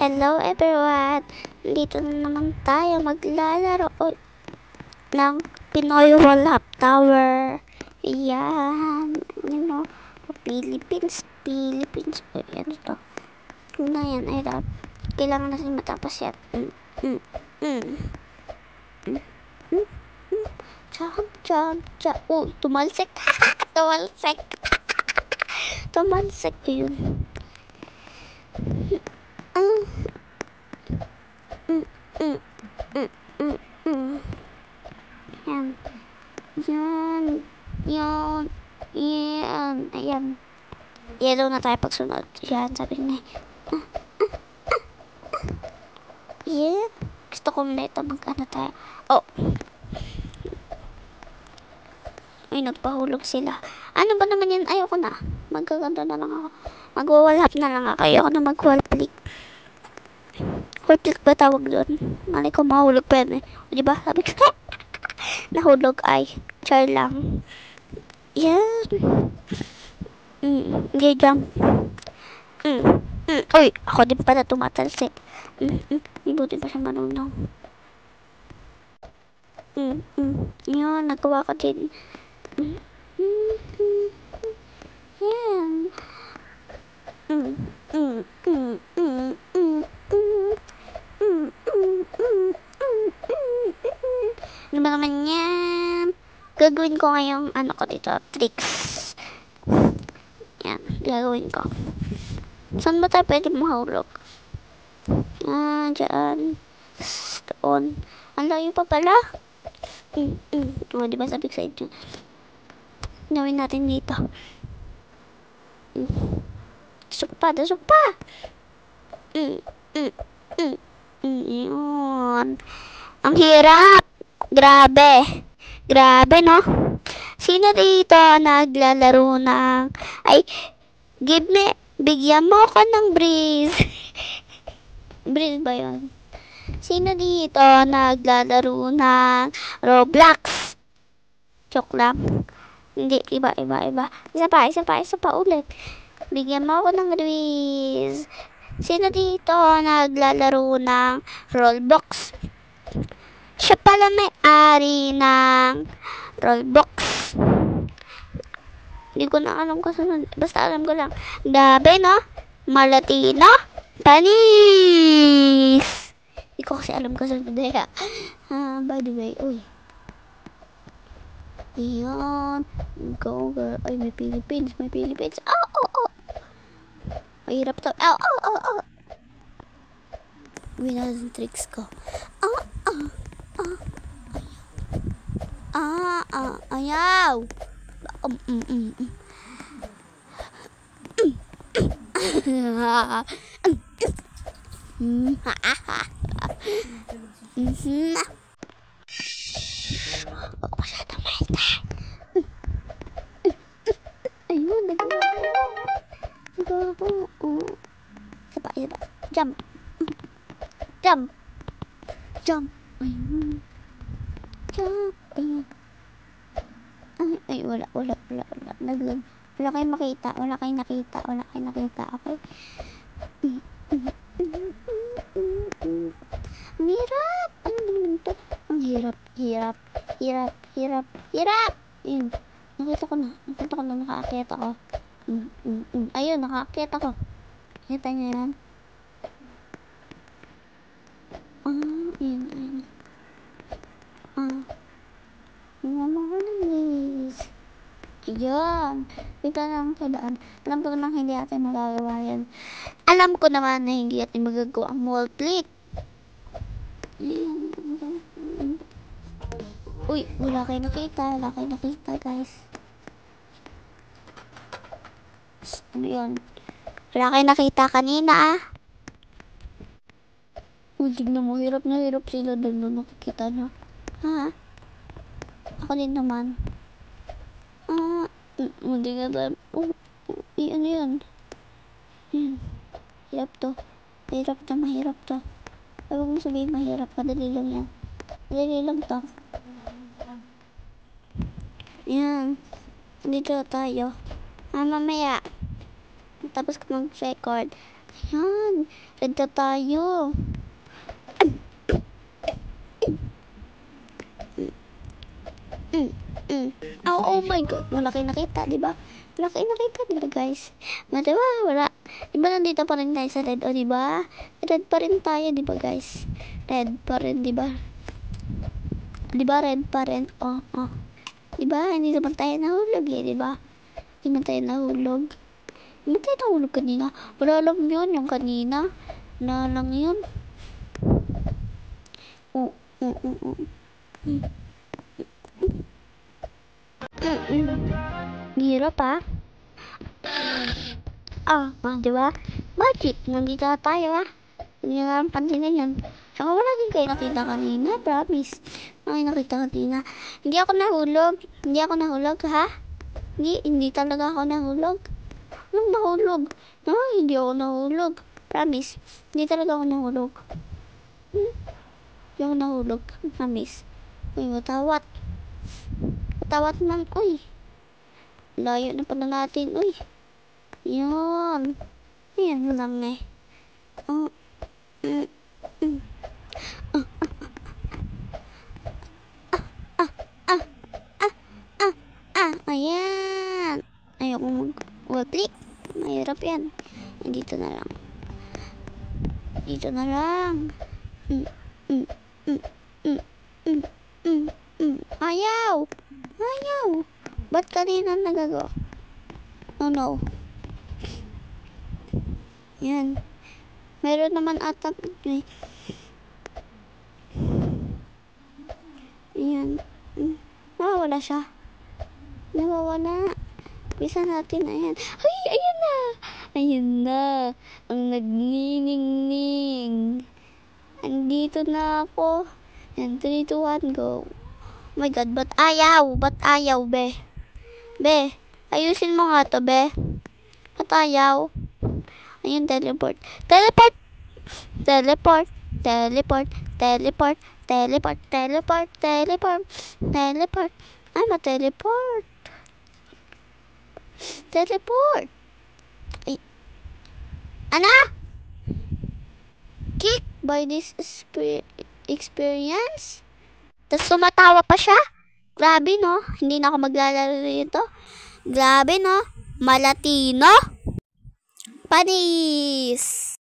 Hello everyone! Dito na naman tayo maglalaro ng Pinoy Wallap Tower. Yan. You know, Philippines. Ano to? Na yan, ay rap. Kailangan natin matapos yan. Cham. Tumalsik. Tumalsik yun. Yan. Ayan. Yellow na tayo pagsunod. Yan, sabi niya. Yeah. Gusto kong neto mag-ano tayo. Oh. Ay, nagpahulog sila. Ano ba naman yan? Ayoko na. Magkaganda na lang ako. Magwawalhap na lang ako. Ayoko na mag-wallflick. Wallflick ba tawag doon? Malay ko mahulog pa yan eh. O diba? Sabi ko, nahulog ay. Char lang. Yan. Okay, jump. Uy, ako din pala tumatalsik. Ibuti pa siya marunong. Yan, nagawa ko din. Yan. Ano ba naman yan? Gagawin ko ngayong ano ko dito, tricks. Yan, gagawin ko. Saan ba tayo pwede mahulog? Dyan. Doon. Ang layo pa pala. Diba sabi ko sa inyo? Gawin natin dito. Sukpa. Yun. Ang hirap. Grabe, no? Sino dito naglalaro ng... Ay, bigyan mo ako ng breeze. Breeze ba yun? Sino dito naglalaro ng Roblox? Joke lang. Hindi, iba. Isa pa ulit. Bigyan mo ako ng breeze. Sino dito naglalaro ng Roblox? Siya pala may-ari ng Roblox. Hindi ko na alam kung saan. Basta alam ko lang. Grabe, no? Malatino. Panis! Hindi ko kasi alam kung saan. By the way, uy. Ayan. Go, girl. Ay, may Philippines. Oh. Mahirap to. Gawin natin tricks ko. Ayaw. Huwag masyadong maita. Ayun, nagawa ko. Isa pa. Jump. Ayun. Jump. Ay, wala. Naglag. Wala kayong makita. Okay? Ang hirap. Ano ba naman ito? Ang hirap. Ayun. Nakita ko na nakaakyat ako. Ayun, nakaakyat ako. Kita niyo yan? Ayun. Yan. Dito lang sa daan. Alam ko naman hindi natin magagawa yan. Alam ko naman na hindi natin magagawa ang wall click. Uy, wala kayo nakita guys. Ano yun? Wala kayo nakita kanina Uy, tignan mo, hirap sila doon nung nakikita nyo. Ha? Ako din naman. Hindi nga ba? Ano yun? Hirap to. Mahirap to. Huwag mo sabihin mahirap. Madali lang yan. Madali lang to. Yan. Dito tayo. Mamaya. Tapos ko mag-record. Yan. Red na tayo. Oh my god. Wala kayo nakita, di ba? Wala kayo nakita, di ba guys? Diba? Wala. Di ba nandito pa rin tayo sa red? O di ba? Red pa rin tayo, di ba guys? Red pa rin, di ba? Di ba red pa rin? Oh. Di ba? Hindi naman tayo nahulog eh, di ba? Hindi naman tayo nahulog. Hindi naman tayo nahulog kanina. Wala lang yun, yung kanina. Wala lang yun. Hirap ah. Di ba? Bakit? Nandito na tayo ah. Hindi nga ang pansinin yun. Saka wala din kayo nakita kanina, promise. Wala kayo nakita kanina. Hindi ako nahulog. Hindi ako nahulog, ha? Hindi talaga ako nahulog. Anong nahulog? No, hindi ako nahulog. Promise. Hindi talaga ako nahulog. Hindi ako nahulog. Promise. Uy, matawat. Matawat man. Uy. Layo na pala natin. Uy. Yun. Yan lang eh. Ayan. Ayoko mag-click. Mahirap yan. Dito na lang. Dito na lang. Ayaw. Ayaw. Ba't kanina nagagawa? Oh no. Yan. Meron naman ata. Ayan. Nawawala siya. Nawawala. Bisa natin. Ayan. Ay, ayan na. Ayan na. Ang nagniningning. Andito na ako. Yan, 3, 2, 1, go. Oh my god, ba't ayaw? Ba't ayaw, be? Be, ayusin mo nga to, be. Ba't ayaw? Ayun, teleport. Teleport! Teleport! Teleport! Teleport! Teleport! Teleport! Teleport! Teleport! Ay, ma-teleport. Teleport! Ay. Ano? Kick by this experience? Tapos sumatawa pa siya? Grabe, no? Hindi na ako maglalaro dito. Grabe, no? Malatino? Panis!